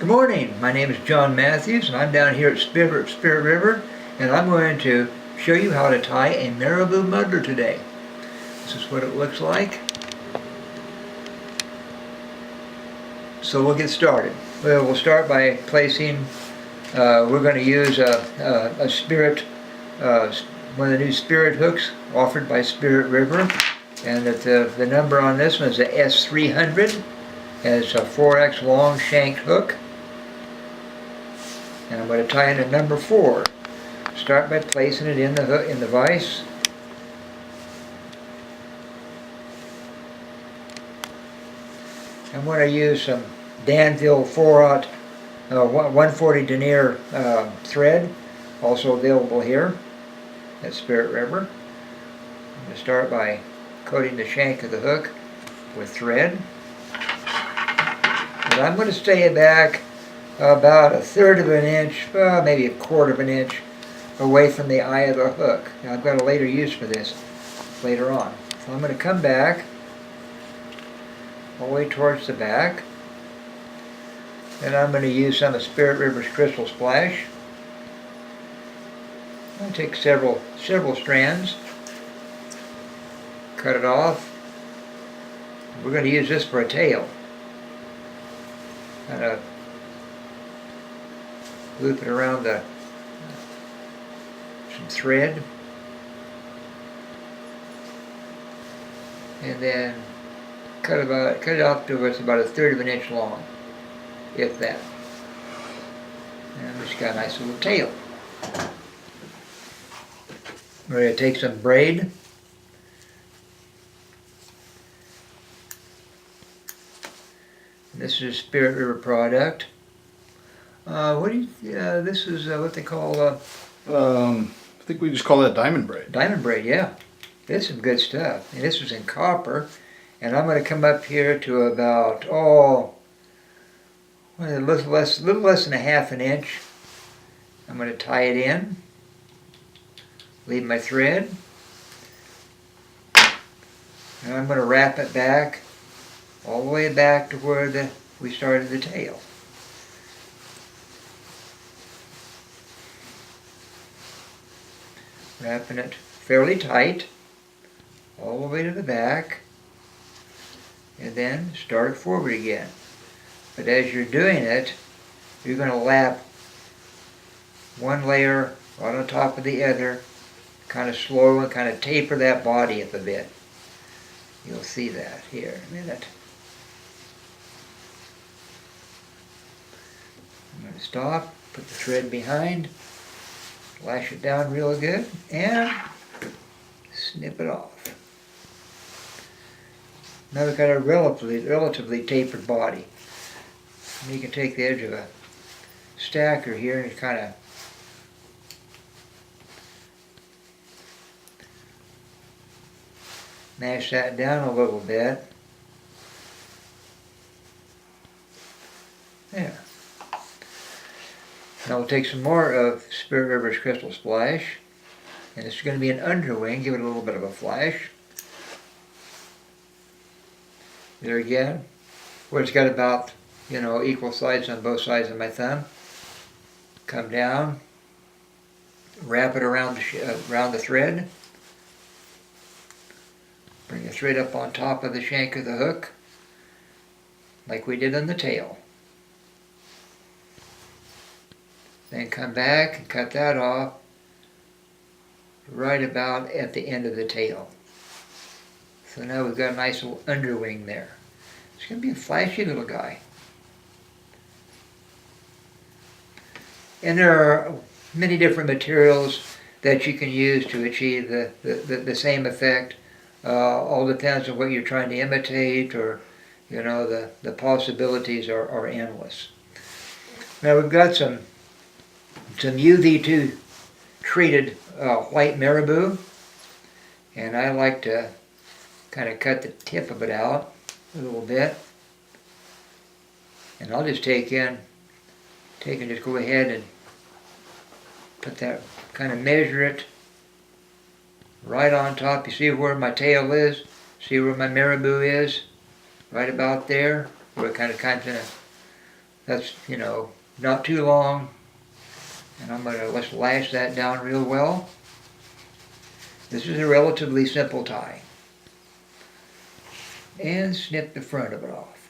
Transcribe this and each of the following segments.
Good morning. My name is John Matthews and I'm down here at Spirit River, and I'm going to show you how to tie a Marabou muddler today. This is what it looks like. So we'll get started. Well, we'll start by placing, we're going to use a Spirit, one of the new Spirit hooks offered by Spirit River, and that the number on this one is a S300, and it's a 4X long shanked hook. And I'm going to tie in a number 4. Start by placing it in the hook, in the vise. I'm going to use some Danville 4/0 140 denier thread, also available here at Spirit River. I'm going to start by coating the shank of the hook with thread. And I'm going to stay back about 1/3 of an inch, maybe 1/4 of an inch away from the eye of the hook. Now I've got a later use for this later on. So I'm going to come back all the way towards the back, and I'm going to use some of Spirit River's Crystal Splash. I'm going to take several strands, cut it off. We're going to use this for a tail. Kind of loop it around some thread, and then cut it off to it's about 1/3 of an inch long, if that. And it's got a nice little tail. We're going to take some braid. This is a Spirit River product. This is what they call I think we just call that diamond braid. diamond braid, yeah. This is some good stuff. And this is in copper. And I'm going to come up here to about, a little less than 1/2 an inch. I'm going to tie it in. Leave my thread. And I'm going to wrap it back all the way back to where we started the tail. Wrapping it fairly tight all the way to the back, and then start it forward again. But as you're doing it, you're going to lap one layer right on top of the other, kind of slow, and kind of taper that body up a bit. You'll see that here in a minute. I'm going to stop, put the thread behind, lash it down real good, and snip it off. Now we've got a relatively tapered body. And you can take the edge of a stacker here and kind of mash that down a little bit. There. Now we'll take some more of Spirit River's Crystal Splash, and it's going to be an underwing. Give it a little bit of a flash. There again, where it's got about, equal sides on both sides of my thumb. Come down, wrap it around the thread. Bring the thread up on top of the shank of the hook, like we did on the tail. Then come back and cut that off right about at the end of the tail. So now we've got a nice little underwing there. It's going to be a flashy little guy. And there are many different materials that you can use to achieve the same effect. All depends on what you're trying to imitate, or the possibilities are endless. Now we've got some UV2 treated white Marabou, and I like to kind of cut the tip of it out a little bit, and I'll just just go ahead and put that, kind of measure it right on top. You see where my tail is? See where my Marabou is? Right about there, where it kind of comes in a That's, you know, not too long. And let's lash that down real well. This is a relatively simple tie. And snip the front of it off.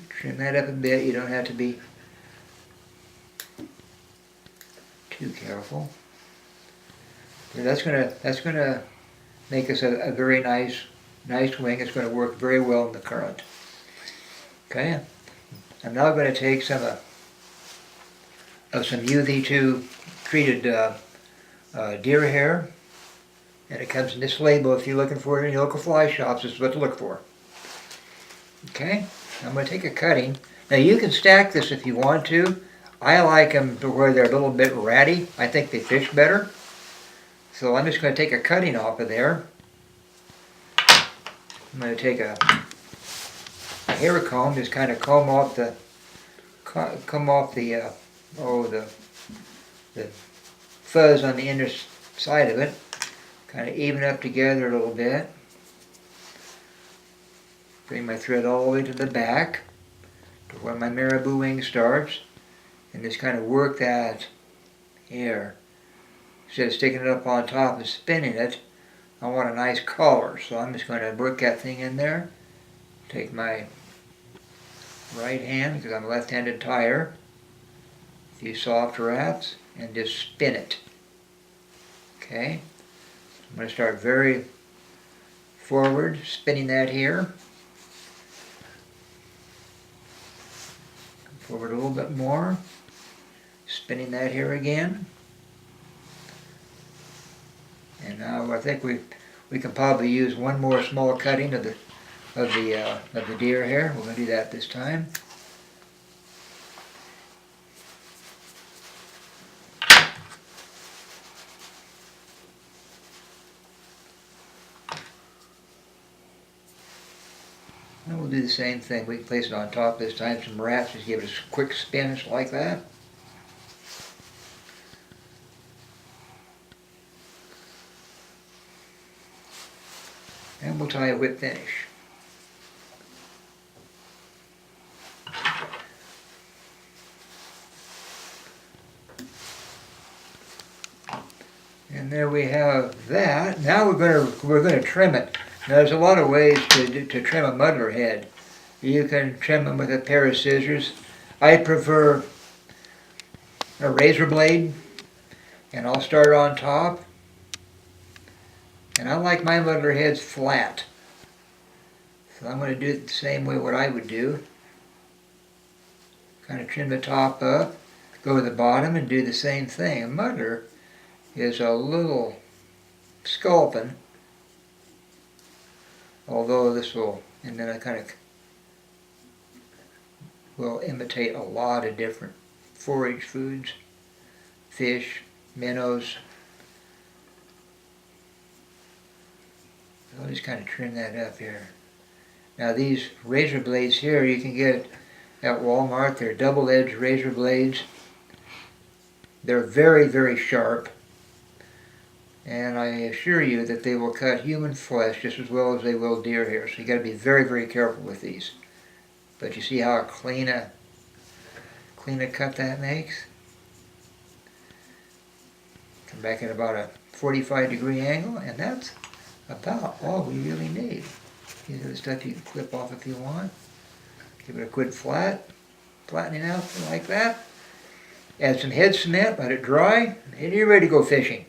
Trim that up a bit. You don't have to be too careful. That's gonna make us a very nice wing. It's going to work very well in the current. Okay. I'm now going to take some UV2 treated deer hair, and it comes in this label. If you're looking for it in your local fly shops, this is what to look for. Okay. I'm going to take a cutting. Now you can stack this if you want to. I like them to where they're a little bit ratty. I think they fish better. So I'm just going to take a cutting off of there. I'm going to take a hair comb, just kind of comb off the fuzz on the inner side of it. Kind of even up together a little bit. Bring my thread all the way to the back, to where my marabou wing starts, and just kind of work that hair. Instead of sticking it up on top and spinning it, I want a nice collar, so I'm just going to work that thing in there. Take my right hand, because I'm a left-handed tyer, a few soft wraps, and just spin it. Okay? I'm going to start very forward, spinning that here. Forward a little bit more, spinning that here again. And now I think we can probably use one more small cutting of the deer hair. We're going to do that this time. And we'll do the same thing. We can place it on top this time. Some wraps, just give it a quick spin just like that. And we'll tie a whip finish. And there we have that. Now we're going to trim it. Now there's a lot of ways to trim a muddler head. You can trim them with a pair of scissors. I prefer a razor blade, and I'll start on top. And I like my muddler heads flat. So I'm going to do it the same way what I would do. Kind of trim the top up, go to the bottom and do the same thing. A muddler is a little sculpin, although this will, and then I kind of will imitate a lot of different forage foods, fish, minnows. I'll just kind of trim that up here. Now these razor blades here you can get at Walmart. They're double-edged razor blades. They're very, very sharp. And I assure you that they will cut human flesh just as well as they will deer hair. So you got to be very, very careful with these. But you see how clean a cut that makes? Come back at about a 45-degree angle, and that's about all we really need. These are the stuff you can clip off if you want. Give it a quick flattening out like that. Add some head cement, let it dry, and you're ready to go fishing.